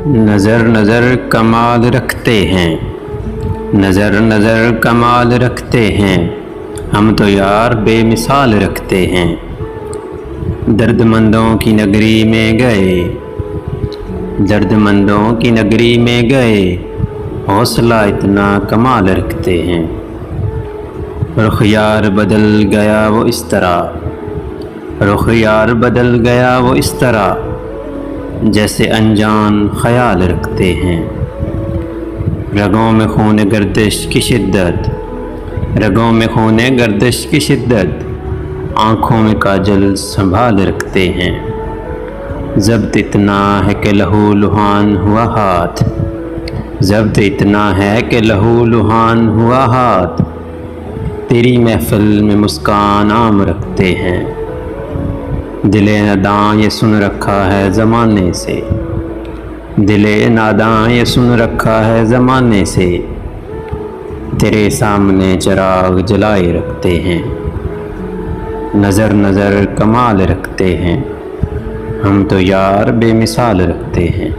نظر نظر کمال رکھتے ہیں، نظر نظر کمال رکھتے ہیں، ہم تو یار بے مثال رکھتے ہیں۔ درد مندوں کی نگری میں گئے، درد مندوں کی نگری میں گئے، حوصلہ اتنا کمال رکھتے ہیں۔ رخ یار بدل گیا وہ اس طرح، رخ یار بدل گیا وہ اس طرح، جیسے انجان خیال رکھتے ہیں۔ رگوں میں خون گردش کی شدت، رگوں میں خون گردش کی شدت، آنکھوں میں کاجل سنبھال رکھتے ہیں۔ ضبط اتنا ہے کہ لہو لہان ہوا ہاتھ، ضبط اتنا ہے کہ لہو لہان ہوا ہاتھ، تیری محفل میں مسکان عام رکھتے ہیں۔ دل ناداں یہ سن رکھا ہے زمانے سے، دل ناداں یہ سن رکھا ہے زمانے سے، تیرے سامنے چراغ جلائے رکھتے ہیں۔ نظر نظر کمال رکھتے ہیں، ہم تو یار بے مثال رکھتے ہیں۔